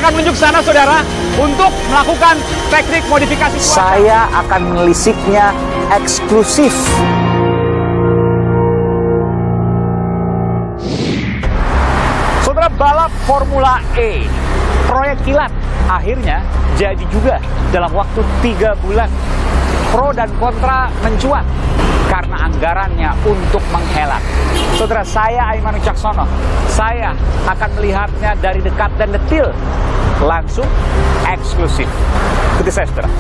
akan menuju ke sana, saudara, untuk melakukan teknik modifikasi cuaca. Saya akan melisiknya eksklusif. Saudara, balap Formula E, proyek kilat, akhirnya jadi juga dalam waktu 3 bulan. Pro dan kontra mencuat karena anggarannya untuk menghelat. Saudara, saya Aiman Wicaksono, saya akan melihatnya dari dekat dan detil, langsung eksklusif. Ikuti saya, saudara.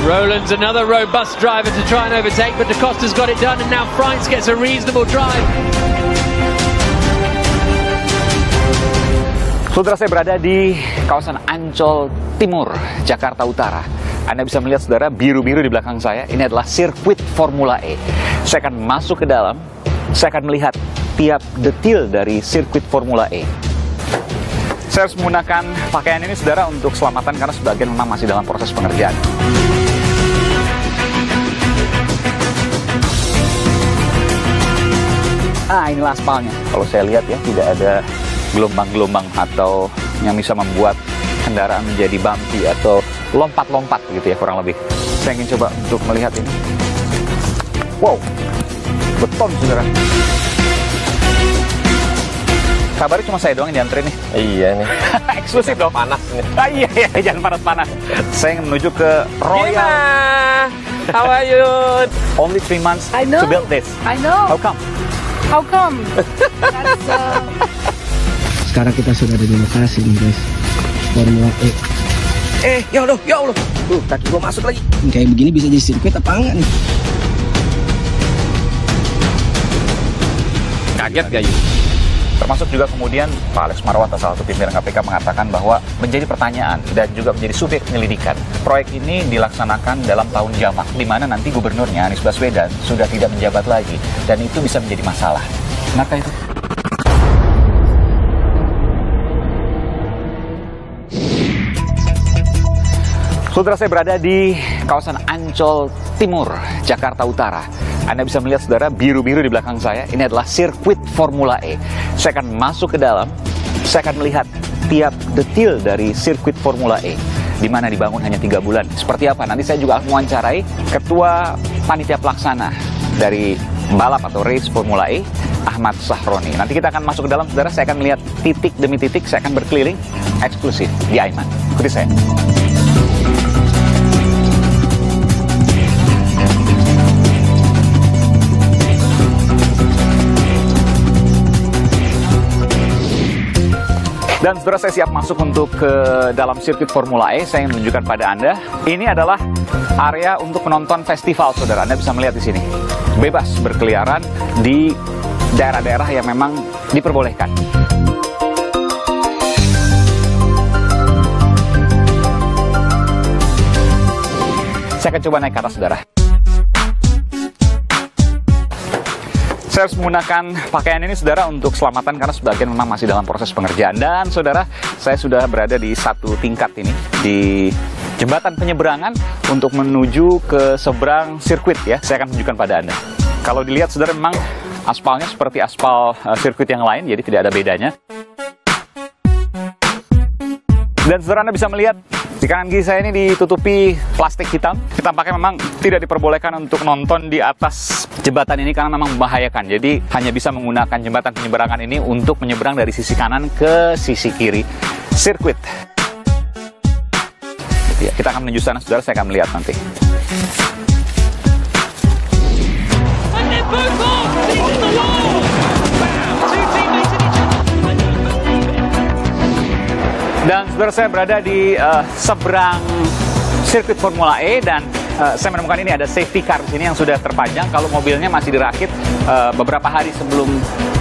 Rowland's another robust driver to try and overtake, but Da Costa's got it done, and now Freins gets a reasonable drive. Saudara, saya berada di kawasan Ancol Timur, Jakarta Utara. Anda bisa melihat, saudara, biru-biru di belakang saya. Ini adalah sirkuit Formula E. Saya akan masuk ke dalam, saya akan melihat tiap detil dari sirkuit Formula E. Saya harus menggunakan pakaian ini, saudara, untuk keselamatan karena sebagian memang masih dalam proses pengerjaan. Inilah aspalnya. Kalau saya lihat ya, tidak ada gelombang-gelombang atau yang bisa membuat kendaraan menjadi bumpy atau lompat-lompat gitu ya, kurang lebih. Saya ingin coba untuk melihat ini. Wow, beton, saudara. Kabarnya cuma saya doang yang dianterin nih. Iya nih. Eksklusif dong. Panas nih. Iya, jangan panas-panas. Saya ingin menuju ke Royal. How are you? Only 3 months I know. to build this. I know. How come? How come? That's, Sekarang kita sudah ada di lokasi nih, guys. Formula E. Ya Allah. Kaki gua masuk lagi. Kayak begini bisa jadi sirkuit apa enggak nih? Kaget gak yuk? Termasuk juga kemudian Pak Alex Marwata, salah satu pimpinan KPK, mengatakan bahwa menjadi pertanyaan dan juga menjadi subjek penyelidikan. Proyek ini dilaksanakan dalam tahun jamak, di mana nanti gubernurnya Anies Baswedan sudah tidak menjabat lagi, dan itu bisa menjadi masalah. Kenapa itu? Saudara, saya berada di kawasan Ancol Timur, Jakarta Utara. Anda bisa melihat, saudara, biru-biru di belakang saya. Ini adalah sirkuit Formula E. Saya akan masuk ke dalam, saya akan melihat tiap detil dari sirkuit Formula E, di mana dibangun hanya 3 bulan. Seperti apa? Nanti saya juga akan mewawancarai Ketua Panitia Pelaksana dari balap atau race Formula E, Ahmad Sahroni. Nanti kita akan masuk ke dalam, saudara. Saya akan melihat titik demi titik, saya akan berkeliling eksklusif di Aiman. Ikuti saya. Dan saudara, saya siap masuk untuk ke dalam sirkuit Formula E. Saya ingin menunjukkan pada Anda, ini adalah area untuk menonton festival, saudara. Anda bisa melihat di sini. Bebas berkeliaran di daerah-daerah yang memang diperbolehkan. Saya akan coba naik ke atas, saudara. Saya harus menggunakan pakaian ini, saudara, untuk keselamatan karena sebagian memang masih dalam proses pengerjaan. Dan saudara, saya sudah berada di satu tingkat ini, di jembatan penyeberangan untuk menuju ke seberang sirkuit ya. Saya akan tunjukkan pada Anda. Kalau dilihat, saudara, memang aspalnya seperti aspal sirkuit yang lain, jadi tidak ada bedanya. Dan saudara, Anda bisa melihat di kanan kiri saya ini ditutupi plastik hitam. Tampaknya memang tidak diperbolehkan untuk nonton di atas jembatan ini karena memang membahayakan. Jadi hanya bisa menggunakan jembatan penyeberangan ini untuk menyeberang dari sisi kanan ke sisi kiri sirkuit. Ya, kita akan menuju sana, saudara. Saya akan melihat nanti. Dan saudara, saya berada di seberang sirkuit Formula E dan saya menemukan ini ada safety car di sini yang sudah terpajang. Kalau mobilnya masih dirakit beberapa hari sebelum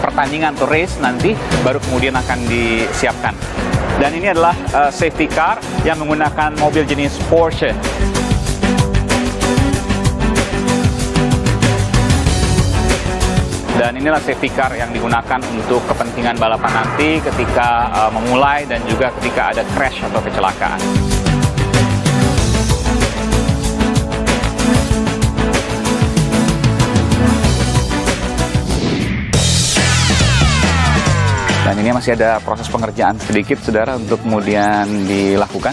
pertandingan atau race nanti, baru kemudian akan disiapkan. Dan ini adalah safety car yang menggunakan mobil jenis Porsche. Dan inilah safety car yang digunakan untuk kepentingan balapan nanti ketika memulai dan juga ketika ada crash atau kecelakaan. Dan ini masih ada proses pengerjaan sedikit, saudara, untuk kemudian dilakukan.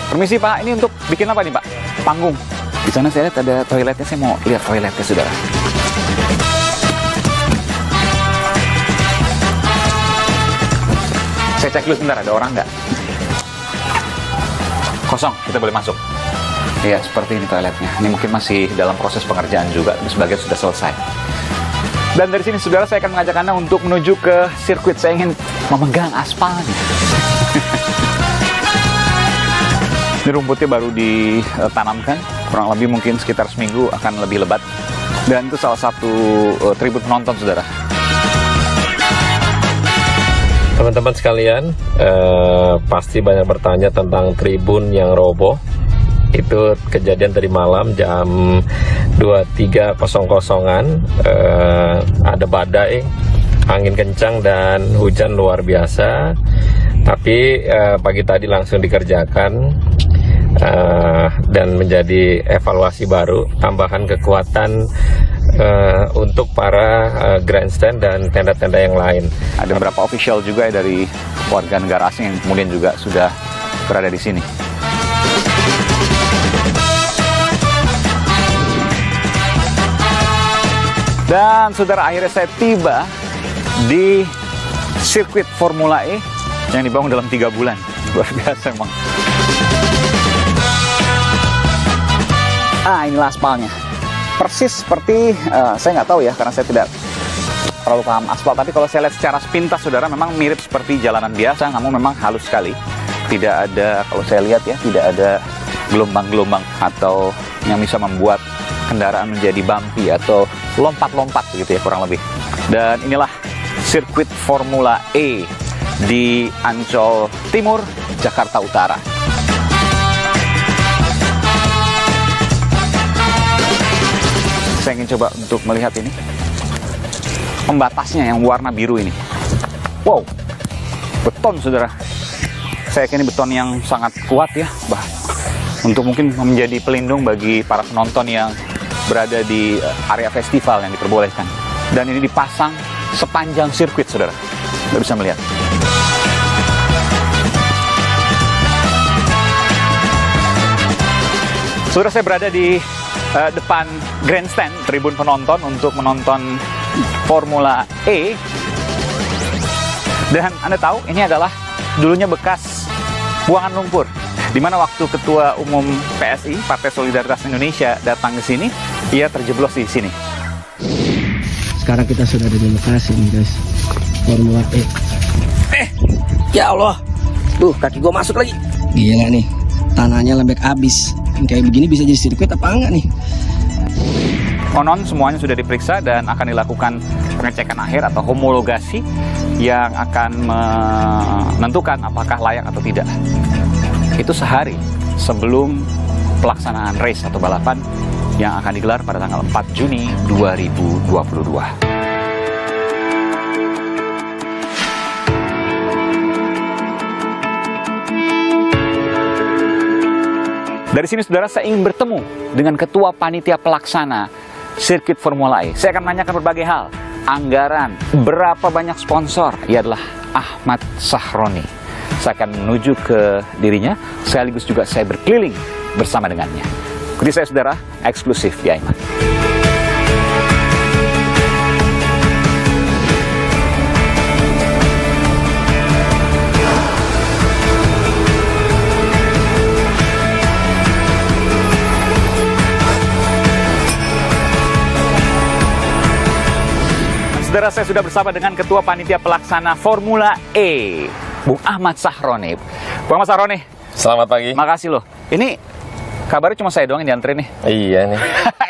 Permisi Pak, ini untuk bikin apa nih Pak? Panggung. Di sana saya lihat ada toiletnya, saya mau lihat toiletnya, saudara. Saya cek dulu sebentar, ada orang nggak? Kosong, kita boleh masuk. Iya, seperti ini toiletnya. Ini mungkin masih dalam proses pengerjaan juga, sebagian sudah selesai. Dan dari sini, saudara, saya akan mengajak Anda untuk menuju ke sirkuit. Saya ingin memegang aspalnya. Ini rumputnya baru ditanamkan, kurang lebih mungkin sekitar seminggu akan lebih lebat. Dan itu salah satu tribun penonton, saudara. Teman-teman sekalian, pasti banyak bertanya tentang tribun yang roboh. Itu kejadian tadi malam jam 23.00-an, ada badai, angin kencang dan hujan luar biasa. Tapi pagi tadi langsung dikerjakan dan menjadi evaluasi baru, tambahan kekuatan untuk para grandstand dan tenda-tenda yang lain. Ada beberapa official juga dari warga negara asing yang kemudian juga sudah berada di sini. Dan saudara, akhirnya saya tiba di sirkuit Formula E yang dibangun dalam 3 bulan. Luar biasa emang. Inilah aspalnya. Persis seperti, saya nggak tahu ya, karena saya tidak terlalu paham aspal. Tapi kalau saya lihat secara sepintas, saudara, memang mirip seperti jalanan biasa, namun memang halus sekali. Tidak ada, kalau saya lihat ya, tidak ada gelombang-gelombang atau yang bisa membuat kendaraan menjadi bumpy atau lompat-lompat begitu ya, kurang lebih. Dan inilah sirkuit Formula E di Ancol Timur, Jakarta Utara. Saya ingin coba untuk melihat ini pembatasnya yang warna biru ini. Wow, beton, saudara. Saya yakin ini beton yang sangat kuat ya, untuk mungkin menjadi pelindung bagi para penonton yang berada di area festival yang diperbolehkan. Dan ini dipasang sepanjang sirkuit, saudara. Anda bisa melihat. Saudara, saya berada di depan grandstand, tribun penonton untuk menonton Formula E. Dan Anda tahu, ini adalah dulunya bekas buangan lumpur, di mana waktu Ketua Umum PSI, Partai Solidaritas Indonesia, datang ke sini, ia terjeblos di sini. Sekarang kita sudah ada di lokasi nih guys, Formula E. Ya Allah, tuh kaki gua masuk lagi. Gila nih, tanahnya lembek abis. Kayak begini bisa jadi sirkuit apa enggak nih? Konon semuanya sudah diperiksa dan akan dilakukan pengecekan akhir atau homologasi yang akan menentukan apakah layak atau tidak. Itu sehari sebelum pelaksanaan race atau balapan yang akan digelar pada tanggal 4 Juni 2022. Dari sini, saudara, saya ingin bertemu dengan Ketua Panitia Pelaksana Sirkuit Formula E. Saya akan menanyakan berbagai hal. Anggaran, berapa banyak sponsor. Ia adalah Ahmad Sahroni. Saya akan menuju ke dirinya, sekaligus juga saya berkeliling bersama dengannya. Ikuti saya, saudara, eksklusif di Aiman. Saudara, saya sudah bersama dengan Ketua Panitia Pelaksana Formula E, Bung Ahmad Sahroni. Bung Ahmad Sahroni, Selamat pagi. makasih loh. Ini Kabarnya cuma saya doang yang diantri nih. Iya nih.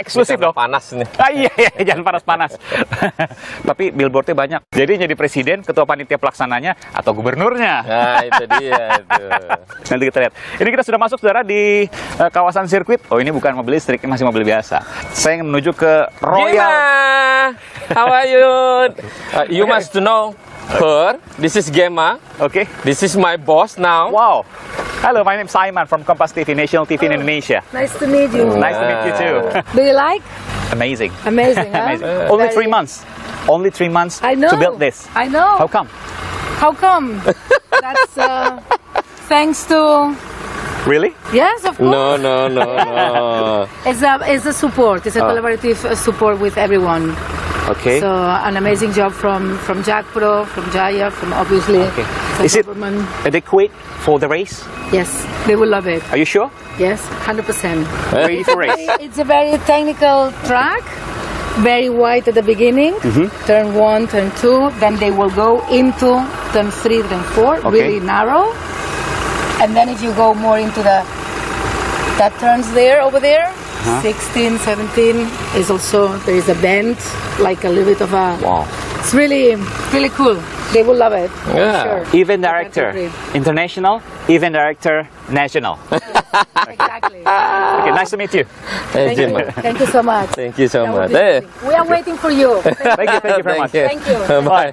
Eksklusif dong. Panas nih. Iya, jangan panas-panas. Tapi billboardnya banyak. Jadi jadi presiden, ketua panitia pelaksananya, atau gubernurnya. Nah, itu dia itu. Nanti kita lihat. Ini kita sudah masuk, saudara, di kawasan sirkuit. Oh, ini bukan mobil listrik, ini masih mobil biasa. Saya ingin menuju ke Royal. Gemma, how are you? You must know her. This is Gemma. Oke. This is my boss now. Wow. Hello, my name is Simon from Kompas TV, National TV in Indonesia. Nice to meet you. Nice to meet you too. Do you like? Amazing. Amazing, huh? Amazing. Only 3 Very- months. Only 3 months I know. to build this. I know. How come? How come? That's thanks to. Really? Yes, of course. No. It's a support. It's a collaborative support with everyone. Okay. So an amazing job from Jack Pro, from Jaya, from obviously Okay. the Is it government. adequate for the race? Yes, they will love it. Are you sure? Yes, 100%. Ready for race? It's a very technical track, very wide at the beginning, turn 1, turn 2, then they will go into turn 3, turn 4, Okay. really narrow. And then if you go more into that turns there, over there, 16, 17 is also, there is a bend, like a little bit of a, Wow. it's really, really cool. They will love it, for Yeah. sure. Event director, That's international. Event director, national. Exactly. Okay, nice to meet you. Hey, Thank you. Gemma. Thank you so much. Thank you so That will much. be Hey. amazing. We are waiting for you. Thank you very much. Thank you. Bye.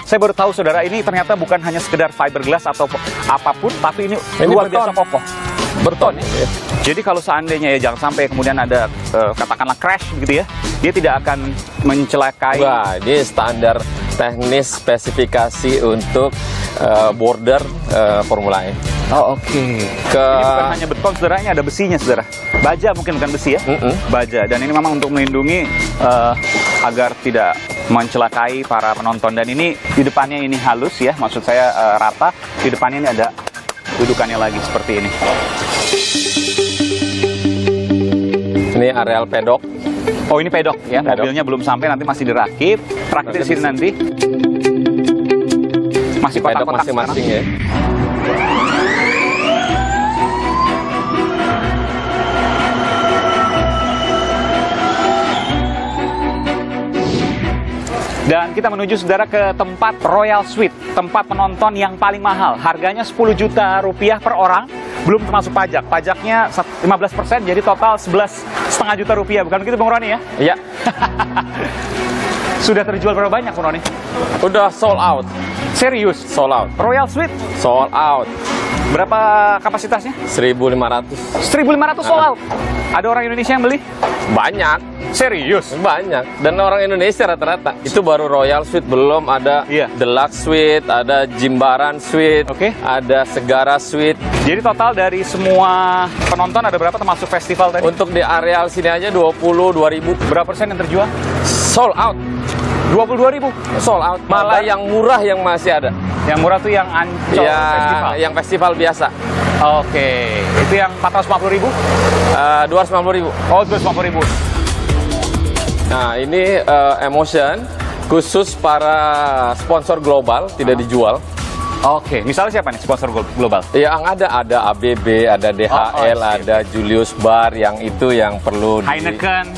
Saya baru tahu, saudara, ini ternyata bukan hanya sekedar fiberglass atau apapun, tapi ini luar biasa beton. kokoh. Berton ya. Jadi kalau seandainya ya jangan sampai kemudian ada katakanlah crash gitu ya, dia tidak akan mencelakai. Wah, ini standar teknis spesifikasi untuk border Formula E. Oh, oke. Ke Ini bukan hanya beton, saudara, ini ada besinya, saudara. Baja mungkin, bukan besi ya? Baja. Dan ini memang untuk melindungi agar tidak mencelakai para penonton. Dan ini di depannya ini halus ya, maksud saya rata. Di depannya ini ada dudukannya lagi seperti ini. ini areal pedok. Oh, ini pedok ya, Pedok. mobilnya belum sampai, nanti masih dirakit. Rakit di sini nanti. Masih Pedok kotak-kotak masing-masing ya. Dan kita menuju, saudara, ke tempat Royal Suite, tempat penonton yang paling mahal. Harganya 10 juta rupiah per orang, belum termasuk pajak. Pajaknya 15%, jadi total 11,5 juta rupiah. Bukan begitu, Bung Roni ya? Iya. Sudah terjual berapa banyak, Bung Roni? Udah sold out. Serius? Sold out. Royal Suite, Sold out. berapa kapasitasnya? 1.500. 1.500 sold out. Ada orang Indonesia yang beli? Banyak. Serius? Banyak. Dan orang Indonesia rata-rata. Itu baru Royal Suite, belum ada Iya. Deluxe Suite, ada Jimbaran Suite, Oke. ada Segara Suite. Jadi total dari semua penonton ada berapa termasuk festival tadi? Untuk di areal sini aja 22.000. Berapa persen yang terjual? Sold out. 22.000. Sold out. Malah yang murah yang masih ada. Yang murah tuh yang Ancol Ya, Festival. yang festival biasa. Oke, itu yang 450.000? 250.000. Oh, 250.000. Nah, ini Emotion khusus para sponsor global, tidak dijual. Oke, misalnya siapa nih sponsor global? Yang ada ABB, ada DHL, Oh, ada Julius Baer, yang itu yang perlu Heineken,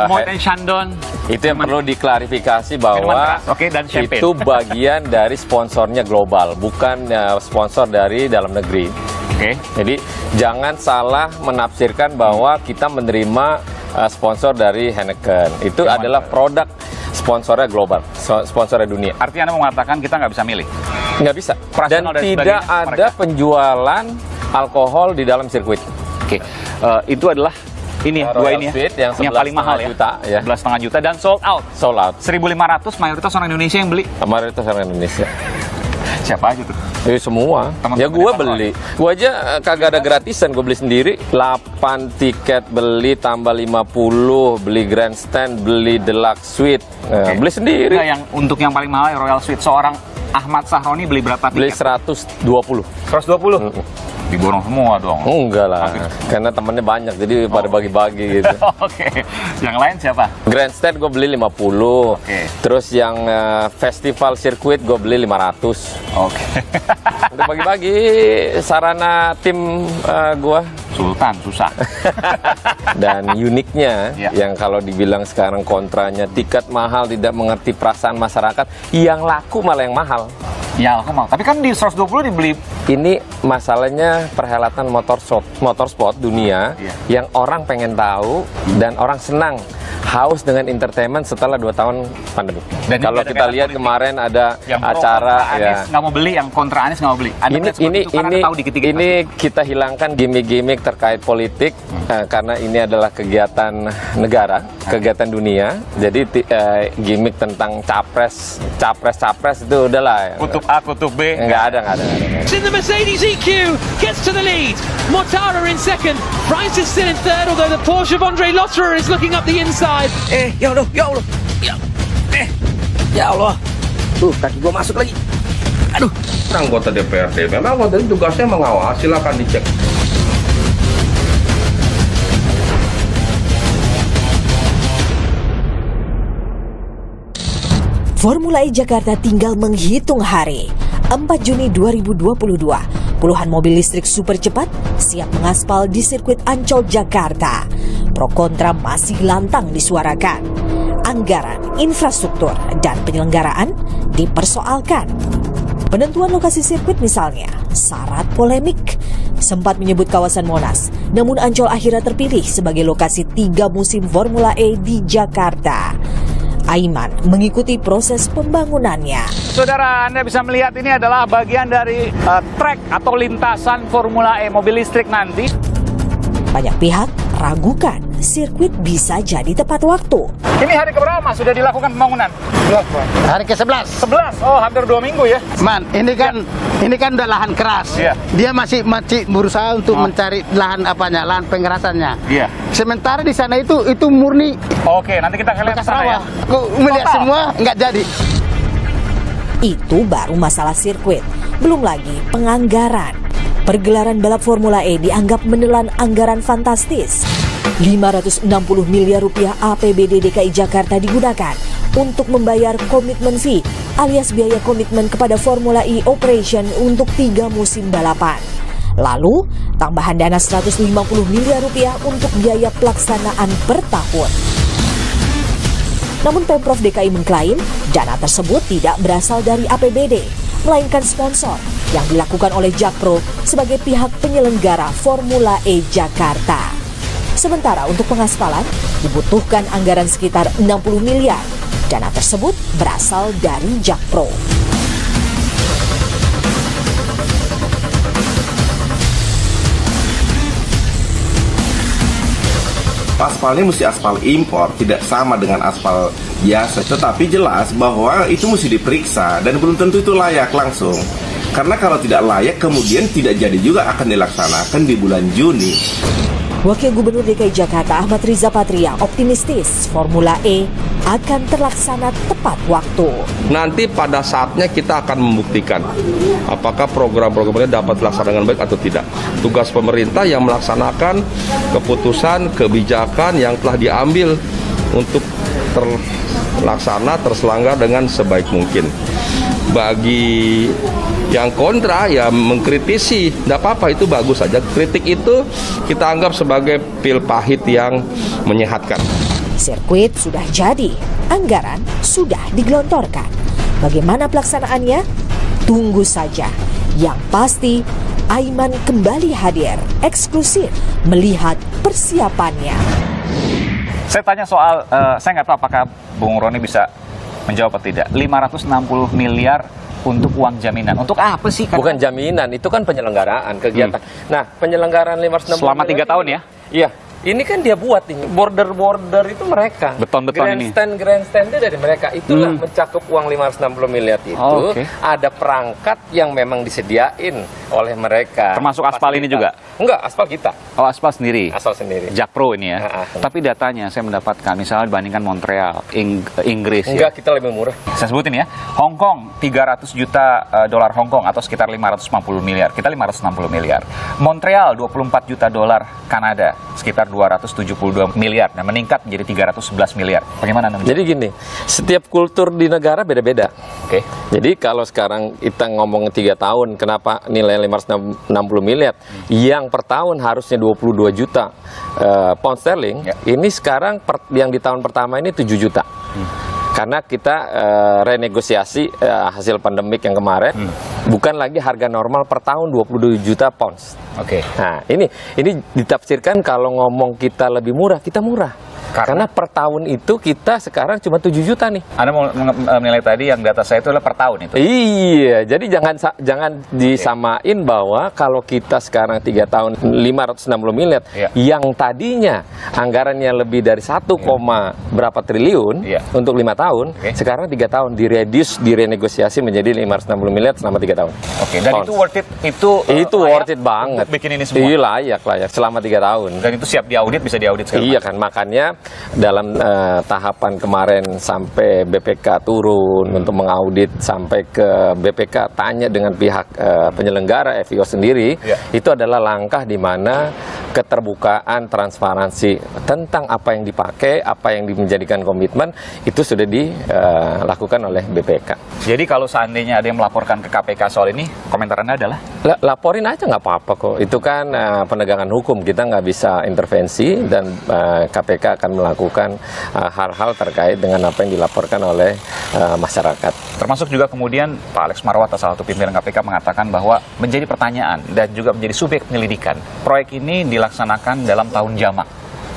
Moet and Chandon. itu yang perlu diklarifikasi Minuman bahwa keras, oke, dan champagne. itu bagian dari sponsornya global, bukan sponsor dari dalam negeri. Oke. Jadi jangan salah menafsirkan bahwa kita menerima sponsor dari Heineken. Itu adalah produk sponsornya global, sponsornya dunia. Artinya Anda mau mengatakan kita nggak bisa milih? Nggak bisa. Dan Operasional dan tidak sebagainya, ada mereka. penjualan alkohol di dalam sirkuit. Oke, itu adalah ini ya, dua Royal ini ya, Suite yang paling mahal ya, 11,5 juta, ya. 11,5 juta dan sold out. Sold out. 1.500 mayoritas orang Indonesia yang beli. Mayoritas orang Indonesia. Siapa aja tuh? Semua. Teman-teman Ya di gue depan beli. Gue aja kagak ada gratisan, gue beli sendiri. 8 tiket beli tambah 50, beli grandstand, beli deluxe suite. Oke. Beli sendiri. Enggak, yang untuk yang paling mahal Royal Suite, seorang Ahmad Sahroni beli berapa Beli tiket? 120. 120. Diborong semua dong. Enggak lah, karena temennya banyak, jadi pada bagi-bagi gitu. Oke. Yang lain siapa? Grandstand gue beli 50. Oke. Terus yang festival sirkuit gue beli 500. Oke. Udah bagi-bagi sarana tim gue. Sultan, susah. Dan uniknya, Ya. yang kalau dibilang sekarang kontranya, tiket mahal, tidak mengerti perasaan masyarakat, yang laku malah yang mahal. Ya, aku mau. Tapi kan di 120 dibeli. Ini masalahnya perhelatan motorsport dunia yang orang pengen tahu dan orang senang haus dengan entertainment setelah 2 tahun pandemi. Dan Kalau kita lihat kemarin ada Yang acara Anies nggak mau beli, yang kontra Anies nggak mau beli. Ada ini kita hilangkan gimmick-gimmick terkait politik karena ini adalah kegiatan negara, kegiatan dunia. Jadi gimmick tentang capres itu udahlah. Kutub A, kutub B. Nggak ada. In the Mercedes EQ gets to the lead. Mortara in second. Price is still in third, although the Porsche of Andre Lotterer is looking up the inside. Ya Allah, ya Allah. Ya Allah. Tuh, kaki gua masuk lagi. Aduh. Anggota DPRD memang anggota itu tugasnya mengawasi, silakan dicek. Formula E Jakarta tinggal menghitung hari. 4 Juni 2022, puluhan mobil listrik super cepat siap mengaspal di sirkuit Ancol Jakarta. Pro kontra masih lantang disuarakan. Anggaran, infrastruktur, dan penyelenggaraan dipersoalkan. Penentuan lokasi sirkuit misalnya syarat polemik. Sempat menyebut kawasan Monas, namun Ancol akhirnya terpilih sebagai lokasi 3 musim Formula E di Jakarta. Aiman mengikuti proses pembangunannya. Saudara, Anda bisa melihat ini adalah bagian dari trek atau lintasan Formula E mobil listrik nanti. Banyak pihak ragukan sirkuit bisa jadi tepat waktu. Ini hari keberapa, Mas? Sudah dilakukan pembangunan? 11, Pak. Hari ke-11. 11? Oh, hampir 2 minggu ya? Man, ini kan udah lahan keras. Iya. Dia masih berusaha untuk mencari lahan lahan pengerasannya. Iya. Sementara di sana itu murni Oke, nanti kita akan lihat bekas sana ya. rawa. Aku melihat semua nggak jadi. Itu baru masalah sirkuit, belum lagi penganggaran. Pergelaran balap Formula E dianggap menelan anggaran fantastis. 560 miliar rupiah APBD DKI Jakarta digunakan untuk membayar komitmen fee alias biaya komitmen kepada Formula E Operation untuk 3 musim balapan. Lalu, tambahan dana 150 miliar rupiah untuk biaya pelaksanaan per tahun. Namun Pemprov DKI mengklaim dana tersebut tidak berasal dari APBD, melainkan sponsor yang dilakukan oleh Jakpro sebagai pihak penyelenggara Formula E Jakarta. Sementara untuk pengaspalan dibutuhkan anggaran sekitar 60 miliar. Dana tersebut berasal dari Jakpro. Aspalnya mesti aspal impor, tidak sama dengan aspal biasa. Tetapi jelas bahwa itu mesti diperiksa dan belum tentu itu layak langsung. Karena kalau tidak layak kemudian tidak jadi juga akan dilaksanakan di bulan Juni. Wakil Gubernur DKI Jakarta Ahmad Riza Patria optimistis Formula E akan terlaksana tepat waktu. Nanti pada saatnya kita akan membuktikan apakah program-programnya dapat dilaksanakan dengan baik atau tidak. Tugas pemerintah yang melaksanakan keputusan, kebijakan yang telah diambil untuk terselenggar dengan sebaik mungkin. Bagi yang kontra ya mengkritisi, tidak apa-apa, itu bagus saja. Kritik itu kita anggap sebagai pil pahit yang menyehatkan. Sirkuit sudah jadi, anggaran sudah digelontorkan. Bagaimana pelaksanaannya? Tunggu saja. Yang pasti, Aiman kembali hadir eksklusif melihat persiapannya. Saya tanya soal, saya nggak tahu apakah Bung Roni bisa menjawab atau tidak. 560 miliar untuk uang jaminan. Untuk apa sih? Bukan jaminan, itu kan penyelenggaraan kegiatan. Nah, penyelenggaraan 560 selama 3 tahun ya? Iya, Ini kan dia buat ini border itu mereka. Beton-beton ini. Grandstand itu dari mereka. Itulah mencakup uang 560 miliar itu. Ada perangkat yang memang disediain oleh mereka. Termasuk aspal ini juga? Enggak, aspal kita. Oh, aspal sendiri. Aspal sendiri. Jakpro ini ya. Tapi datanya saya mendapatkan misalnya dibandingkan Montreal, Inggris. Enggak, kita lebih murah. Saya sebutin ya. Hong Kong 300 juta dolar Hong Kong atau sekitar 550 miliar. Kita 560 miliar. Montreal 24 juta dolar Kanada sekitar 272 miliar. Nah, meningkat menjadi 311 miliar. Bagaimana Anda menjawab? Jadi gini, setiap kultur di negara beda-beda. Oke. Jadi kalau sekarang kita ngomong 3 tahun, kenapa nilai 560 miliar? Yang per tahun harusnya 22 juta pound sterling, ini sekarang yang di tahun pertama ini 7 juta. Karena kita renegosiasi hasil pandemik yang kemarin, bukan lagi harga normal per tahun 22 juta pounds. Oke. Nah, ini ditafsirkan kalau ngomong kita lebih murah, kita murah. Karena per tahun itu kita sekarang cuma 7 juta nih. Anda mau menilai tadi yang data saya itu adalah per tahun itu? Iya, jadi jangan disamain bahwa kalau kita sekarang 3 tahun 560 miliar, yang tadinya anggarannya lebih dari 1, berapa triliun untuk 5 tahun, sekarang 3 tahun direnegosiasi menjadi 560 miliar selama 3 tahun. Oke, dan itu worth it? Itu worth it banget. Bikin ini semua? Iya, layak selama 3 tahun. Dan itu siap diaudit, bisa diaudit sekarang? Iya kan, makanya dalam tahapan kemarin sampai BPK turun untuk mengaudit, sampai ke BPK tanya dengan pihak penyelenggara FIO sendiri, itu adalah langkah di mana keterbukaan, transparansi tentang apa yang dipakai, apa yang menjadikan komitmen, itu sudah dilakukan oleh BPK. Jadi kalau seandainya ada yang melaporkan ke KPK soal ini, komentar Anda adalah? Laporin aja, nggak apa-apa kok. Itu kan penegakan hukum, kita nggak bisa intervensi, dan KPK akan melakukan hal-hal terkait dengan apa yang dilaporkan oleh masyarakat. Termasuk juga kemudian Pak Alex Marwata, salah satu pimpinan KPK, mengatakan bahwa menjadi pertanyaan dan juga menjadi subjek penyelidikan. Proyek ini dilaksanakan dalam tahun jamak.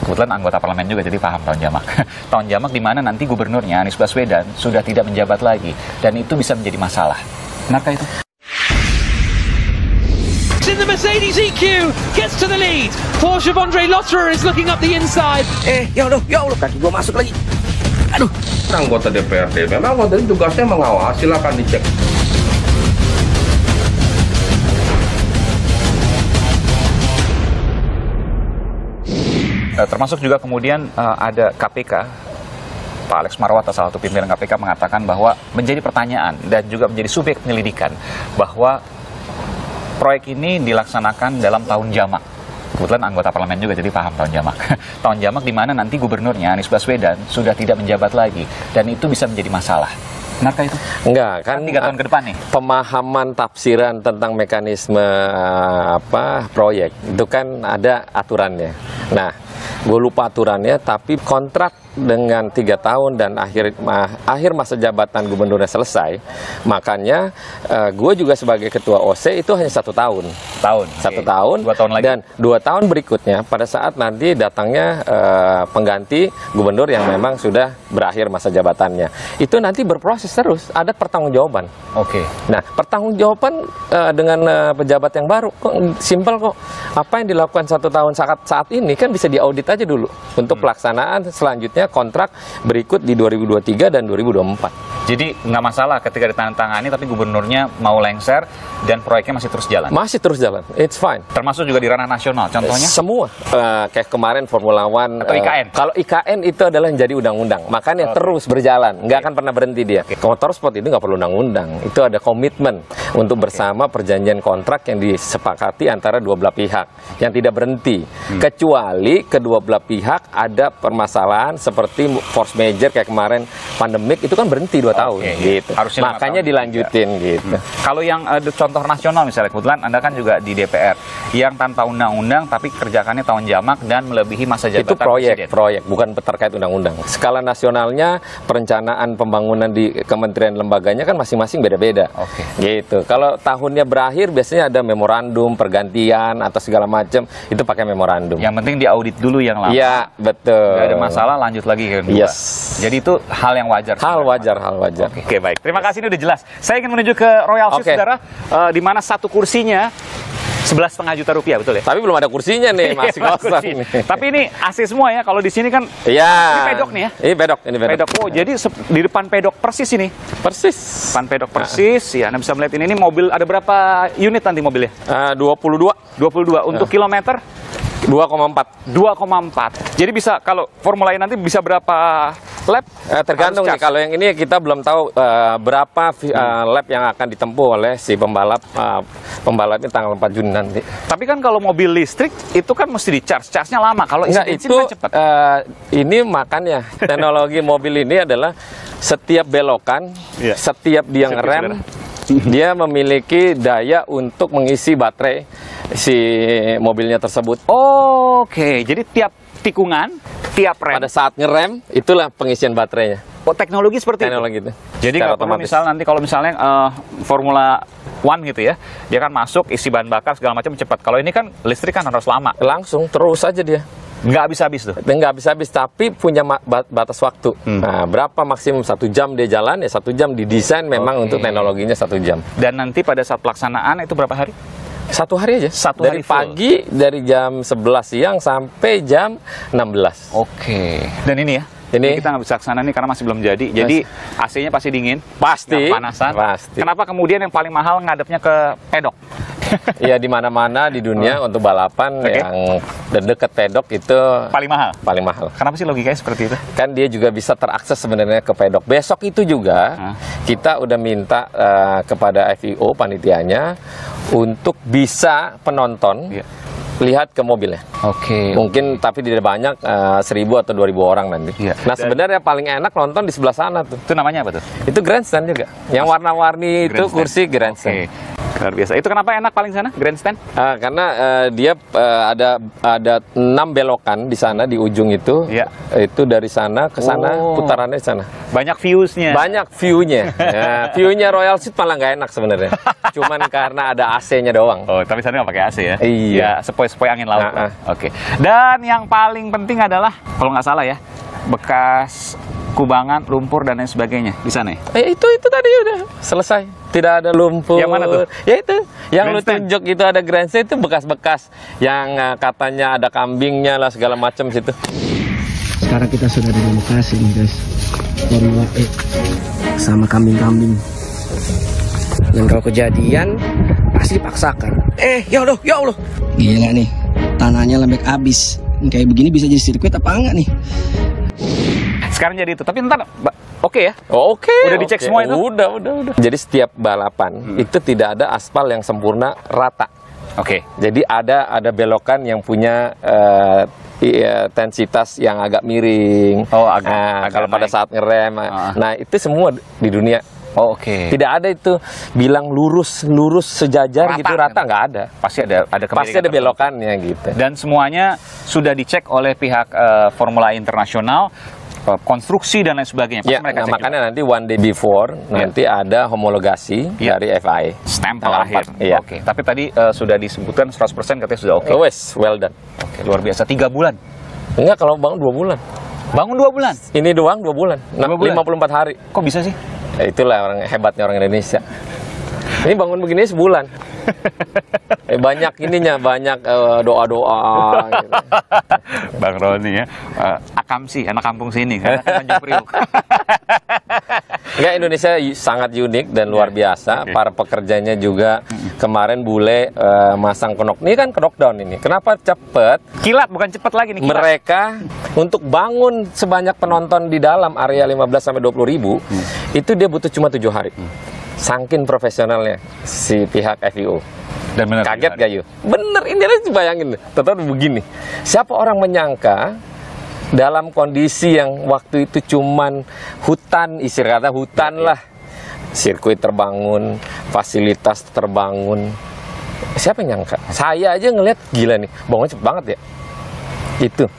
Kebetulan anggota parlemen juga, jadi paham tahun jamak. Tahun jamak di mana nanti gubernurnya Anies Baswedan sudah tidak menjabat lagi, dan itu bisa menjadi masalah. Benarkah itu? In the Mercedes EQ gets to the lead. Porsche of Andre Lotterer is looking up the inside. Ya Allah, kaki gua masuk lagi. Aduh, Anggota DPRD, memang anggota ini tugasnya mengawasi, silakan dicek. Termasuk juga kemudian ada KPK, Pak Alex Marwata, salah satu pimpinan KPK, mengatakan bahwa menjadi pertanyaan dan juga menjadi subjek penyelidikan bahwa proyek ini dilaksanakan dalam tahun jamak. Kebetulan anggota parlemen juga, jadi paham tahun jamak. Tahun jamak di mana nanti gubernurnya Anies Baswedan sudah tidak menjabat lagi, dan itu bisa menjadi masalah. Benarkah itu? Enggak, kan 3 tahun ke depan nih. Pemahaman tafsiran tentang mekanisme proyek itu kan ada aturannya. Nah, gue lupa aturannya, tapi kontrak dengan 3 tahun dan akhir masa jabatan gubernurnya selesai, makanya gue juga sebagai ketua OC itu hanya 1 tahun. 1 tahun, 2 tahun lagi. Dan 2 tahun berikutnya pada saat nanti datangnya pengganti gubernur yang memang sudah berakhir masa jabatannya, itu nanti berproses terus, ada pertanggungjawaban. Oke. Nah, pertanggungjawaban dengan pejabat yang baru kok simpel kok. Apa yang dilakukan 1 tahun saat ini kan bisa diaudit aja dulu untuk pelaksanaan selanjutnya kontrak berikut di 2023 dan 2024. Jadi nggak masalah ketika ditandatangani tapi gubernurnya mau lengser dan proyeknya masih terus jalan? Masih terus jalan, it's fine. Termasuk juga di ranah nasional, contohnya? Semua, kayak kemarin Formula One. Atau IKN? Kalau IKN itu adalah jadi undang-undang, makanya terus berjalan, nggak akan pernah berhenti dia. Motorsport itu nggak perlu undang-undang, itu ada komitmen untuk bersama perjanjian kontrak yang disepakati antara 2 belah pihak, yang tidak berhenti. Kecuali kedua belah pihak ada permasalahan seperti force major kayak kemarin pandemik, itu kan berhenti 2 tahun gitu. Harusnya makanya dilanjutin gitu. Kalau yang contoh nasional misalnya, kebetulan Anda kan juga di DPR, yang tanpa undang-undang tapi kerjakannya tahun jamak dan melebihi masa jabatan itu proyek, bukan terkait undang-undang. Skala nasionalnya, perencanaan pembangunan di kementerian lembaganya kan masing-masing beda-beda. Gitu. Kalau tahunnya berakhir biasanya ada memorandum pergantian atau segala macam, itu pakai memorandum. Yang penting diaudit dulu yang lama. Iya, betul. Gak ada masalah, lanjut lagi ke kedua. Yes. Jadi itu hal yang wajar. Hal wajar. Oke, baik. Terima kasih, ini udah jelas. Saya ingin menuju ke Royal Suite, saudara, di mana satu kursinya 11,5 juta rupiah, betul ya? Tapi belum ada kursinya nih, masih kosong nih. Tapi ini AC semua ya, kalau di sini kan Iya. Ini pedok nih ya? Ini pedok, ini pedok. Pedok. Oh, jadi di depan pedok persis ini. Persis. Depan pedok persis. Ya, Anda bisa melihat ini mobil ada berapa unit nanti mobilnya? 22. 22 untuk kilometer 2,4. 2,4. Jadi bisa kalau Formula E nanti bisa berapa lap? Tergantung nih, kalau yang ini kita belum tahu berapa lap yang akan ditempuh oleh si pembalap. Pembalapnya tanggal 4 Juni nanti. Tapi kan kalau mobil listrik itu kan mesti di-charge. Charge-nya lama. Kalau isi bensin kan cepat. Ini makanya teknologi mobil ini adalah setiap belokan, setiap dia ngerem, dia memiliki daya untuk mengisi baterai si mobilnya tersebut. Oke, jadi tiap tikungan, tiap rem. Pada saat ngerem, itulah pengisian baterainya. Oh, teknologi seperti teknologi itu. Jadi nggak perlu nanti kalau misalnya Formula One gitu ya, dia kan masuk isi bahan bakar segala macam cepat. Kalau ini kan listrik kan harus lama. Langsung terus aja dia. Nggak habis-habis tuh? Nggak habis-habis, tapi punya batas waktu. Nah, berapa maksimum 1 jam dia jalan, ya 1 jam didesain memang untuk teknologinya 1 jam. Dan nanti pada saat pelaksanaan itu berapa hari? 1 hari aja. hari Dari pagi, dari jam 11 siang sampai jam 16. Oke. Dan ini ya? Ini kita nggak bisa kesana nih karena masih belum jadi. Jadi AC-nya pasti dingin, pasti panasan. Pasti. Kenapa kemudian yang paling mahal ngadepnya ke pedok? Iya, di mana-mana di dunia untuk balapan yang dekat pedok itu paling mahal. Paling mahal. Kenapa sih logikanya seperti itu? Kan dia juga bisa terakses sebenarnya ke pedok. Besok itu juga kita udah minta kepada FIO panitianya untuk bisa penonton lihat ke mobilnya. Oke. Mungkin tapi tidak banyak 1.000 atau 2.000 orang nanti. Nah, sebenarnya paling enak nonton di sebelah sana tuh. Itu namanya apa tuh? Itu grandstand juga. Yang warna-warni itu kursi grandstand. Luar biasa. Itu kenapa enak paling sana grandstand? Karena dia ada 6 belokan di sana di ujung itu. Itu dari sana ke sana, putarannya di sana. Banyak views-nya. Banyak view-nya. View-nya Royal Seat malah nggak enak sebenarnya. Cuman karena ada AC-nya doang. Oh, tapi sana nggak pakai AC ya? Iya. Sepoi-sepoi angin laut. Oke. Dan yang paling penting adalah kalau nggak salah ya, bekas kubangan, lumpur dan lain sebagainya di sana ya? Itu tadi udah selesai. Tidak ada lumpur. Yang mana tuh? Ya itu. Yang lu tunjuk itu ada grandstand, itu bekas-bekas yang katanya ada kambingnya lah segala macam situ. Sekarang kita sudah di lokasi nih guys, Formula E sama kambing-kambing. Dan kalau kejadian pasti dipaksakan. Ya Allah. Gila nih, tanahnya lembek abis. Kayak begini bisa jadi sirkuit apa enggak nih? Sekarang jadi itu, tapi ntar oke ya? Oke. Udah dicek semua itu? Udah. Jadi setiap balapan itu tidak ada aspal yang sempurna rata. Oke. Jadi ada belokan yang punya intensitas yang agak miring. Oh, agak kalau pada saat ngerem. Nah, itu semua di dunia. Oh, oke. Tidak ada itu bilang lurus sejajar gitu rata, nggak ada. Pasti ada Pasti ada belokannya gitu. Dan semuanya sudah dicek oleh pihak Formula Internasional, konstruksi dan lain sebagainya. Pasti mereka cek makanya juga. Nanti one day before nanti ada homologasi dari FIA. Stempel akhir. Oke. Tapi tadi sudah disebutkan 100% katanya sudah oke. Wes, well done. Oke, luar biasa. 3 bulan. Enggak, kalau bangun 2 bulan. Bangun 2 bulan? Ini doang 2 bulan. 54 hari. Kok bisa sih? Ya, itulah hebatnya orang Indonesia. Ini bangun begini sebulan. Banyak ininya, banyak doa-doa. Gitu. Bang Roni ya, Akamsi, anak kampung sini kan, Tanjung Priok. Enggak, Indonesia sangat unik dan luar biasa. Para pekerjanya juga kemarin bule masang knock. Ini kan knockdown ini. Kenapa cepet? Kilat, bukan cepet lagi nih. Kilat. Mereka untuk bangun sebanyak penonton di dalam area 15-20 ribu, itu dia butuh cuma 7 hari. Saking profesionalnya si pihak FIO. Dan bener, kaget gak yuk? Bener, ini aja bayangin. Tetap begini. Siapa orang menyangka dalam kondisi yang waktu itu cuman hutan, istilah kata hutan lah. Sirkuit terbangun, fasilitas terbangun. Siapa yang nyangka? Saya aja ngeliat gila nih, bangun cepet banget ya.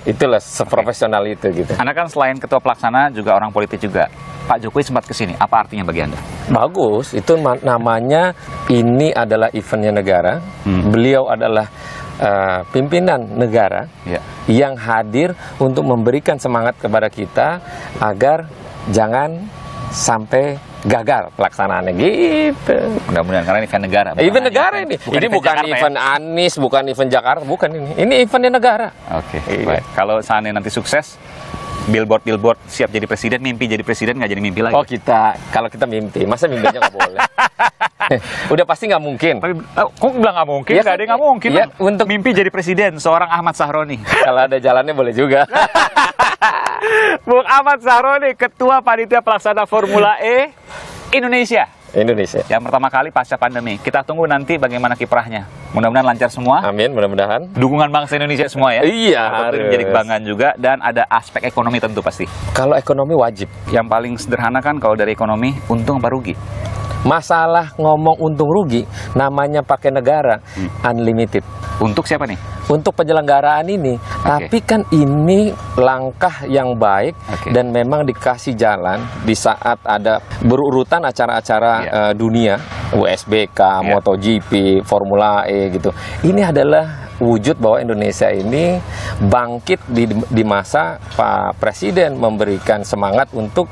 Itulah seprofesional itu gitu. Anda kan selain ketua pelaksana juga orang politik juga. Pak Jokowi sempat kesini. Apa artinya bagi Anda? Bagus. Itu namanya ini adalah eventnya negara. Beliau adalah pimpinan negara yang hadir untuk memberikan semangat kepada kita agar jangan sampai gagal pelaksanaannya gitu. Mudah-mudahan karena ini event negara. Event negara ini. Ini bukan Jakarta, event Anies, bukan event Jakarta, bukan ini. Ini eventnya negara. Oke. Baik. Kalau seandainya nanti sukses, billboard siap jadi presiden, mimpi jadi presiden nggak jadi mimpi lagi. Oh kalau kita mimpi, masa mimpinya nggak boleh? Udah pasti nggak mungkin. Tapi kok bilang nggak mungkin? Ya, nggak ada yang nggak mungkin. Ya, untuk mimpi jadi presiden seorang Ahmad Sahroni. Kalau ada jalannya boleh juga. Bung Ahmad Sahroni, Ketua Panitia Pelaksana Formula E Indonesia. Yang pertama kali pasca pandemi. Kita tunggu nanti bagaimana kiprahnya. Mudah-mudahan lancar semua. Amin, mudah-mudahan. Dukungan bangsa Indonesia semua ya. Iya, harus menjadi kebanggaan juga, dan ada aspek ekonomi tentu pasti. Kalau ekonomi wajib. Yang paling sederhana kan kalau dari ekonomi, untung apa rugi? Masalah ngomong untung rugi, namanya pakai negara unlimited. Untuk siapa nih? Untuk penyelenggaraan ini. Tapi kan ini langkah yang baik dan memang dikasih jalan di saat ada berurutan acara-acara dunia, USBK, MotoGP, Formula E gitu. Ini adalah wujud bahwa Indonesia ini bangkit di masa Pak Presiden memberikan semangat untuk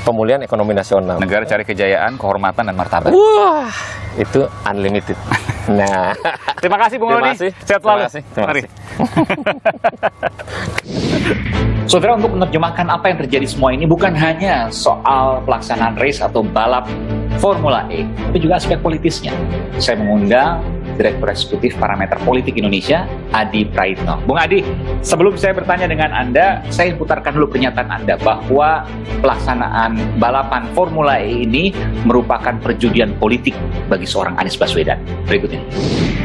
pemulihan ekonomi nasional. Negara cari kejayaan, kehormatan, dan martabat. Wah, itu unlimited. Nah, terima kasih Bung Roni. Sehat selalu. Terima kasih. Saudara, untuk menerjemahkan apa yang terjadi semua ini bukan hanya soal pelaksanaan race atau balap Formula E, tapi juga aspek politisnya. Saya mengundang Direktur Eksekutif Parameter Politik Indonesia, Adi Praitno. Bung Adi, sebelum saya bertanya dengan Anda, saya putarkan dulu pernyataan Anda bahwa pelaksanaan balapan Formula E ini merupakan perjudian politik bagi seorang Anies Baswedan. Berikut ini.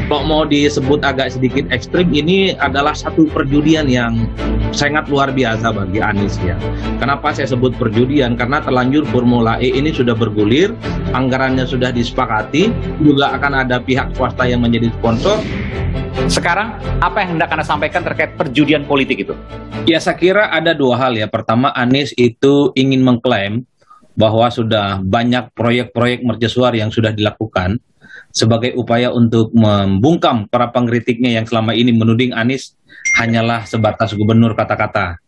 Kalau mau disebut agak sedikit ekstrim, ini adalah satu perjudian yang sangat luar biasa bagi Anies ya. Kenapa saya sebut perjudian? Karena terlanjur Formula E ini sudah bergulir, anggarannya sudah disepakati, juga akan ada pihak swasta yang menjadi sponsor. Sekarang, apa yang hendak Anda sampaikan terkait perjudian politik itu? Ya, saya kira ada dua hal ya. Pertama, Anies itu ingin mengklaim bahwa sudah banyak proyek-proyek mercusuar yang sudah dilakukan sebagai upaya untuk membungkam para pengkritiknya yang selama ini menuding Anies hanyalah sebatas gubernur kata-kata.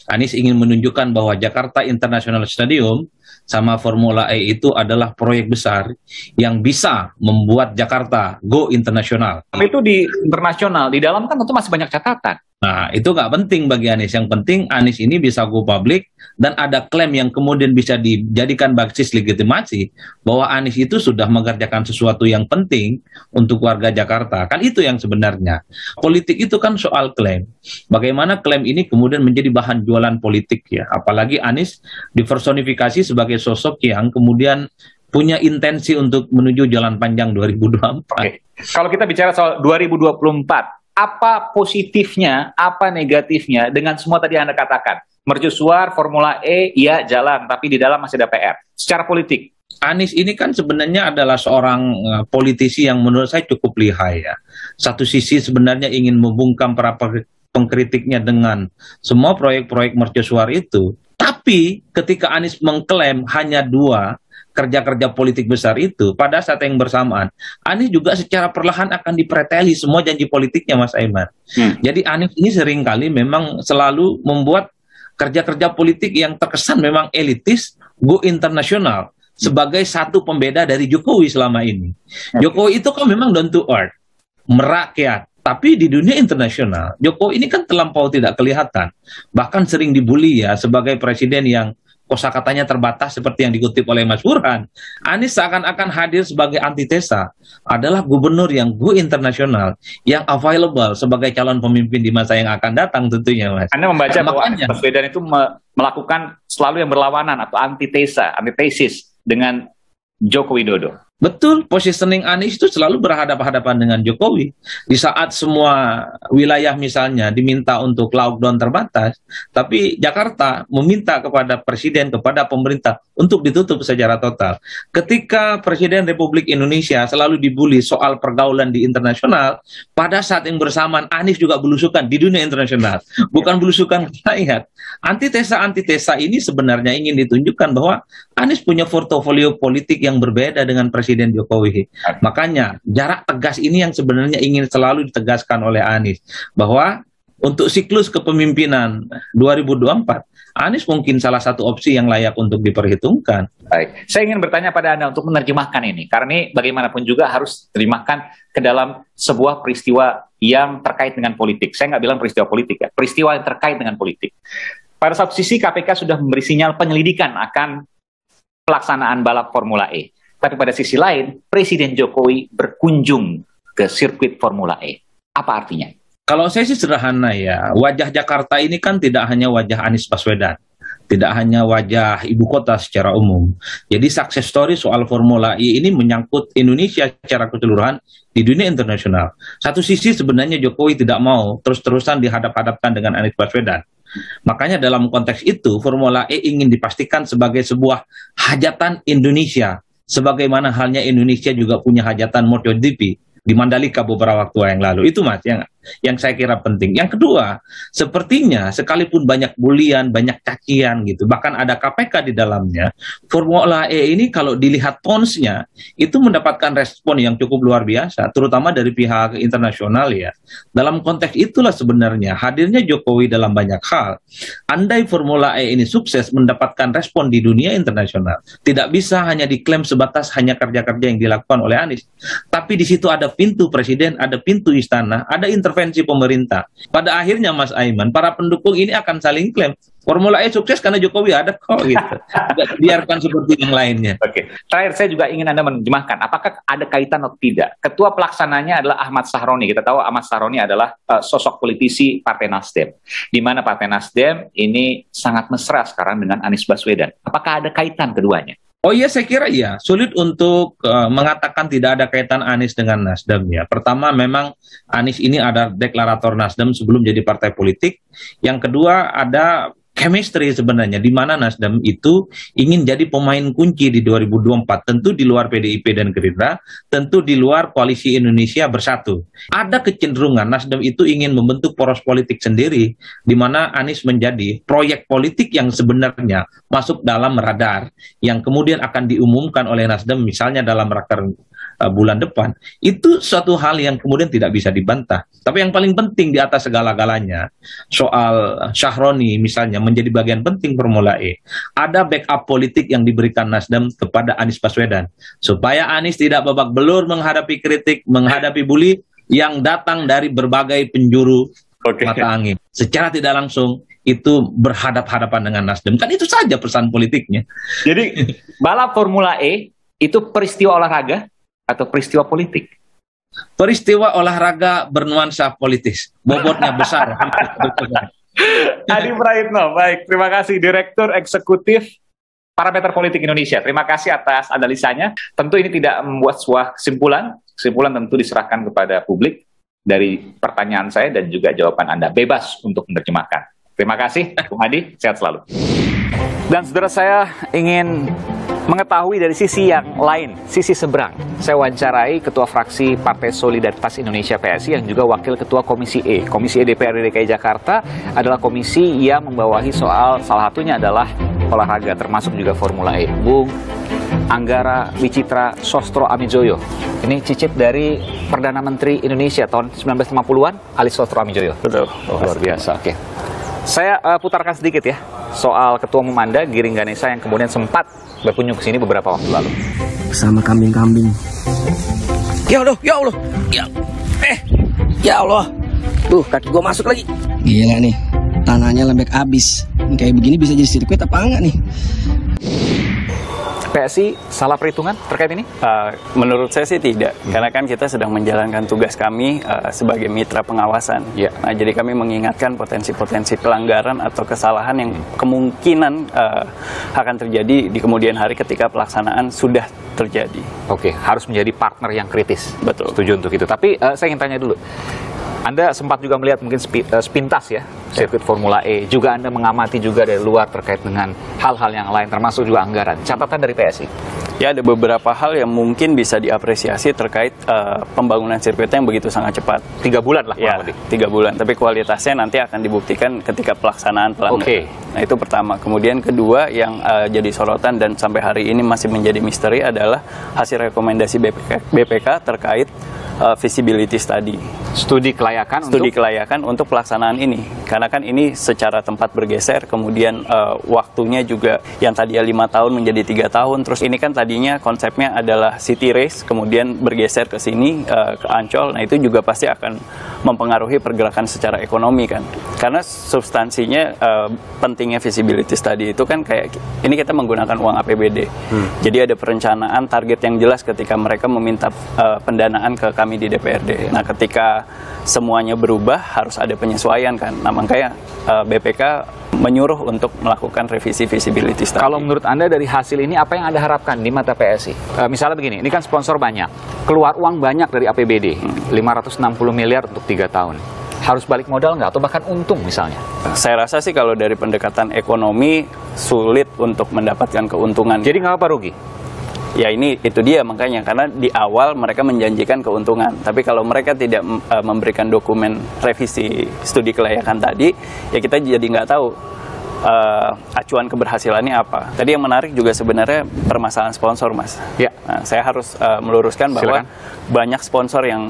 Anies ingin menunjukkan bahwa Jakarta International Stadium sama Formula E itu adalah proyek besar yang bisa membuat Jakarta go internasional. Itu di internasional, di dalam kan tentu masih banyak catatan. Nah, itu nggak penting bagi Anies. Yang penting Anies ini bisa go public dan ada klaim yang kemudian bisa dijadikan basis legitimasi bahwa Anies itu sudah mengerjakan sesuatu yang penting untuk warga Jakarta. Kan itu yang sebenarnya. Politik itu kan soal klaim. Bagaimana klaim ini kemudian menjadi bahan jualan politik ya. Apalagi Anies dipersonifikasi sebagai sosok yang kemudian punya intensi untuk menuju jalan panjang 2024. Oke. Kalau kita bicara soal 2024, apa positifnya, apa negatifnya dengan semua tadi Anda katakan? Mercusuar, Formula E, ya jalan, tapi di dalam masih ada PR. Secara politik, Anies ini kan sebenarnya adalah seorang politisi yang menurut saya cukup lihai ya. Satu sisi sebenarnya ingin membungkam para pengkritiknya dengan semua proyek-proyek mercusuar itu. Tapi ketika Anies mengklaim hanya dua kerja-kerja politik besar itu, pada saat yang bersamaan, Anies juga secara perlahan akan dipreteli semua janji politiknya, Mas Aiman. Jadi Anies ini seringkali memang selalu membuat kerja-kerja politik yang terkesan memang elitis, go internasional, sebagai satu pembeda dari Jokowi selama ini. Jokowi itu kan memang down to earth, merakyat. Tapi di dunia internasional, Jokowi ini kan terlampau tidak kelihatan. Bahkan sering dibully ya sebagai presiden yang kosakatanya terbatas seperti yang dikutip oleh Mas Burhan. Anies seakan-akan hadir sebagai antitesa, adalah gubernur yang go internasional, yang available sebagai calon pemimpin di masa yang akan datang tentunya, Mas. Anda membaca bahwa Anies Baswedan itu melakukan selalu yang berlawanan atau antitesis dengan Joko Widodo. Betul, positioning Anies itu selalu berhadapan-hadapan dengan Jokowi. Di saat semua wilayah misalnya diminta untuk lockdown terbatas, tapi Jakarta meminta kepada Presiden, kepada pemerintah untuk ditutup secara total. Ketika Presiden Republik Indonesia selalu dibully soal pergaulan di internasional, pada saat yang bersamaan Anies juga belusukan di dunia internasional, bukan belusukan ke rakyat. Antitesa-antitesa ini sebenarnya ingin ditunjukkan bahwa Anies punya portofolio politik yang berbeda dengan Presiden Jokowi. Makanya jarak tegas ini yang sebenarnya ingin selalu ditegaskan oleh Anies, bahwa untuk siklus kepemimpinan 2024, Anies mungkin salah satu opsi yang layak untuk diperhitungkan. Baik, saya ingin bertanya pada Anda untuk menerjemahkan ini, karena ini bagaimanapun juga harus diterjemahkan ke dalam sebuah peristiwa yang terkait dengan politik. Saya nggak bilang peristiwa politik ya, peristiwa yang terkait dengan politik. Pada satu sisi KPK sudah memberi sinyal penyelidikan akan pelaksanaan balap Formula E. Tapi pada sisi lain, Presiden Jokowi berkunjung ke sirkuit Formula E. Apa artinya? Kalau saya sih sederhana ya, wajah Jakarta ini kan tidak hanya wajah Anies Baswedan, tidak hanya wajah ibu kota secara umum. Jadi success story soal Formula E ini menyangkut Indonesia secara keseluruhan di dunia internasional. Satu sisi sebenarnya Jokowi tidak mau terus-terusan dihadap-hadapkan dengan Anies Baswedan. Makanya dalam konteks itu, Formula E ingin dipastikan sebagai sebuah hajatan Indonesia, sebagaimana halnya Indonesia juga punya hajatan MotoGP di Mandalika beberapa waktu yang lalu. Itu Mas yang saya kira penting. Yang kedua, sepertinya sekalipun banyak bulian, banyak cacian gitu, bahkan ada KPK di dalamnya, Formula E ini kalau dilihat tonsnya itu mendapatkan respon yang cukup luar biasa, terutama dari pihak internasional ya. Dalam konteks itulah sebenarnya hadirnya Jokowi dalam banyak hal. Andai Formula E ini sukses mendapatkan respon di dunia internasional, tidak bisa hanya diklaim sebatas hanya kerja-kerja yang dilakukan oleh Anies. Tapi di situ ada pintu presiden, ada pintu istana, ada intervensi pemerintah. Pada akhirnya Mas Aiman, para pendukung ini akan saling klaim Formula E sukses karena Jokowi ada kok gitu. Tidak biarkan seperti yang lainnya. Oke. Terakhir saya juga ingin Anda menerjemahkan apakah ada kaitan atau tidak. Ketua pelaksananya adalah Ahmad Sahroni. Kita tahu Ahmad Sahroni adalah sosok politisi Partai Nasdem, di mana Partai Nasdem ini sangat mesra sekarang dengan Anies Baswedan. Apakah ada kaitan keduanya? Oh iya, saya kira iya. Sulit untuk mengatakan tidak ada kaitan Anies dengan Nasdem ya. Pertama, memang Anies ini ada deklarator Nasdem sebelum jadi partai politik. Yang kedua, ada chemistry sebenarnya, di mana Nasdem itu ingin jadi pemain kunci di 2024. Tentu di luar PDIP dan Gerindra, tentu di luar Koalisi Indonesia Bersatu. Ada kecenderungan Nasdem itu ingin membentuk poros politik sendiri, di mana Anies menjadi proyek politik yang sebenarnya masuk dalam radar, yang kemudian akan diumumkan oleh Nasdem misalnya dalam raker bulan depan. Itu suatu hal yang kemudian tidak bisa dibantah. Tapi yang paling penting di atas segala-galanya, soal Sahroni misalnya menjadi bagian penting Formula E. Ada backup politik yang diberikan Nasdem kepada Anies Baswedan, supaya Anies tidak babak belur menghadapi kritik, menghadapi bully yang datang dari berbagai penjuru mata angin. Secara tidak langsung itu berhadap-hadapan dengan Nasdem. Kan itu saja pesan politiknya. Jadi balap Formula E itu peristiwa olahraga atau peristiwa politik? Peristiwa olahraga bernuansa politis. Bobotnya besar. Adi Praitno, baik. Terima kasih, Direktur Eksekutif Parameter Politik Indonesia. Terima kasih atas analisanya. Tentu ini tidak membuat sebuah kesimpulan. Kesimpulan tentu diserahkan kepada publik dari pertanyaan saya dan juga jawaban Anda. Bebas untuk menerjemahkan. Terima kasih, Bung Adi. Sehat selalu. Dan saudara, saya ingin mengetahui dari sisi yang lain, sisi seberang. Saya wawancarai Ketua Fraksi Partai Solidaritas Indonesia PSI yang juga Wakil Ketua Komisi E. Komisi E DPRD DKI Jakarta adalah komisi yang membawahi soal, salah satunya adalah olahraga, termasuk juga Formula E. Bung Anggara Wicitra Sostro Amijoyo. Ini cicit dari Perdana Menteri Indonesia tahun 1950-an, Ali Sostro Amijoyo. Betul. Luar biasa, oke. Saya putarkan sedikit ya, soal Ketua Umum Anda, Giring Ganesa, yang kemudian sempat berkunjung ke sini beberapa waktu lalu. Sama kambing-kambing. Ya Allah, ya Allah. Ya Allah. Tuh, kaki gua masuk lagi. Gila nih, tanahnya lembek abis. Kayak begini bisa jadi sirkuit apa enggak nih? PSI salah perhitungan terkait ini? Menurut saya sih tidak, karena kan kita sedang menjalankan tugas kami sebagai mitra pengawasan. Nah, jadi kami mengingatkan potensi-potensi pelanggaran atau kesalahan yang kemungkinan akan terjadi di kemudian hari ketika pelaksanaan sudah terjadi. Oke, harus menjadi partner yang kritis. Betul. Setuju untuk itu. Tapi saya ingin tanya dulu, Anda sempat juga melihat mungkin sepintas ya, sirkuit Formula E. Juga Anda mengamati juga dari luar terkait dengan hal-hal yang lain, termasuk juga anggaran. Catatan dari PSI? Ya, ada beberapa hal yang mungkin bisa diapresiasi terkait pembangunan sirkuitnya yang begitu sangat cepat. 3 bulan lah kurang lebih. 3 bulan, tapi kualitasnya nanti akan dibuktikan ketika pelaksanaan pelanggaran. Nah, itu pertama. Kemudian kedua yang jadi sorotan dan sampai hari ini masih menjadi misteri adalah hasil rekomendasi BPK terkait feasibility study. Studi kelayakan untuk pelaksanaan ini. Karena kan ini secara tempat bergeser, kemudian waktunya juga yang tadinya 5 tahun menjadi 3 tahun. Terus ini kan tadinya konsepnya adalah city race, kemudian bergeser ke sini, ke Ancol. Nah itu juga pasti akan mempengaruhi pergerakan secara ekonomi kan. Karena substansinya pentingnya feasibility study itu kan kayak ini kita menggunakan uang APBD. Jadi ada perencanaan target yang jelas ketika mereka meminta pendanaan ke kami di DPRD. Nah, ketika semuanya berubah harus ada penyesuaian kan. Nah, makanya BPK menyuruh untuk melakukan revisi feasibility study. Kalau menurut Anda dari hasil ini apa yang Anda harapkan di mata PSI? Misalnya begini, ini kan sponsor banyak, keluar uang banyak dari APBD, 560 miliar untuk 3 tahun. Harus balik modal nggak atau bahkan untung misalnya? Saya rasa sih kalau dari pendekatan ekonomi sulit untuk mendapatkan keuntungan. Jadi nggak apa rugi? Ya itu dia makanya, karena di awal mereka menjanjikan keuntungan, tapi kalau mereka tidak memberikan dokumen revisi studi kelayakan tadi, ya kita jadi nggak tahu acuan keberhasilannya apa. Tadi yang menarik juga sebenarnya permasalahan sponsor, Mas. Ya. Nah, saya harus meluruskan bahwa banyak sponsor yang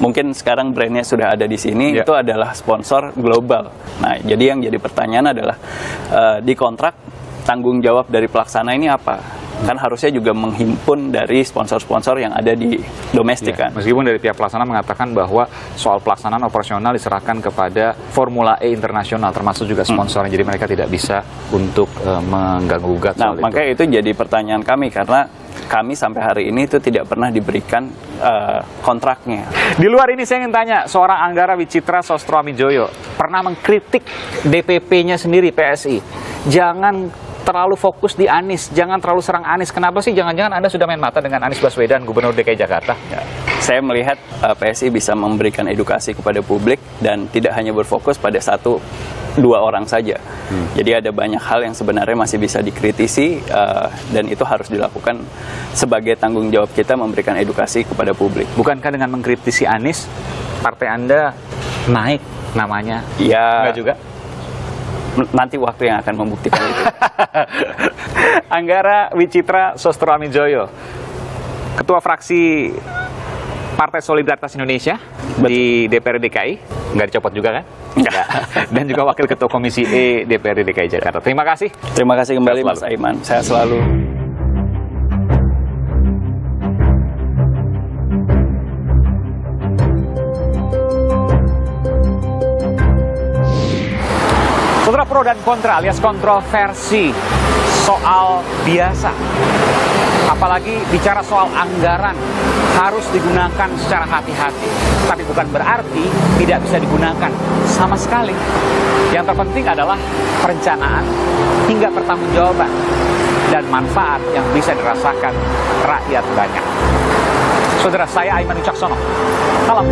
mungkin sekarang brandnya sudah ada di sini, itu adalah sponsor global. Nah, jadi yang jadi pertanyaan adalah di kontrak tanggung jawab dari pelaksana ini apa? Kan harusnya juga menghimpun dari sponsor-sponsor yang ada di domestik kan. Meskipun dari pihak pelaksana mengatakan bahwa soal pelaksanaan operasional diserahkan kepada Formula E internasional, termasuk juga sponsornya, jadi mereka tidak bisa untuk mengganggu-gugat soal itu. Makanya itu jadi pertanyaan kami, karena kami sampai hari ini itu tidak pernah diberikan kontraknya. Di luar ini saya ingin tanya, seorang Anggara Wicitra Sostroamijoyo pernah mengkritik DPP-nya sendiri PSI. Jangan terlalu fokus di Anies, jangan terlalu serang Anies. Kenapa sih? Jangan-jangan Anda sudah main mata dengan Anies Baswedan, Gubernur DKI Jakarta? Ya, saya melihat PSI bisa memberikan edukasi kepada publik dan tidak hanya berfokus pada 1-2 orang saja. Jadi ada banyak hal yang sebenarnya masih bisa dikritisi dan itu harus dilakukan sebagai tanggung jawab kita memberikan edukasi kepada publik. Bukankah dengan mengkritisi Anies, partai Anda naik namanya? Ya. Enggak juga? Nanti waktu yang akan membuktikan itu. Anggara Wicitra Sostroamijoyo, Ketua Fraksi Partai Solidaritas Indonesia di DPRD DKI, nggak dicopot juga kan? Enggak. Dan juga Wakil Ketua Komisi E DPRD DKI Jakarta. Terima kasih. Terima kasih kembali Mas Aiman. Saya selalu. Saudara, pro dan kontra alias kontroversi soal biasa. Apalagi bicara soal anggaran harus digunakan secara hati-hati. Tapi bukan berarti tidak bisa digunakan sama sekali. Yang terpenting adalah perencanaan hingga pertanggungjawaban dan manfaat yang bisa dirasakan rakyat banyak. Saudara, saya Aiman Wicaksono. Salam.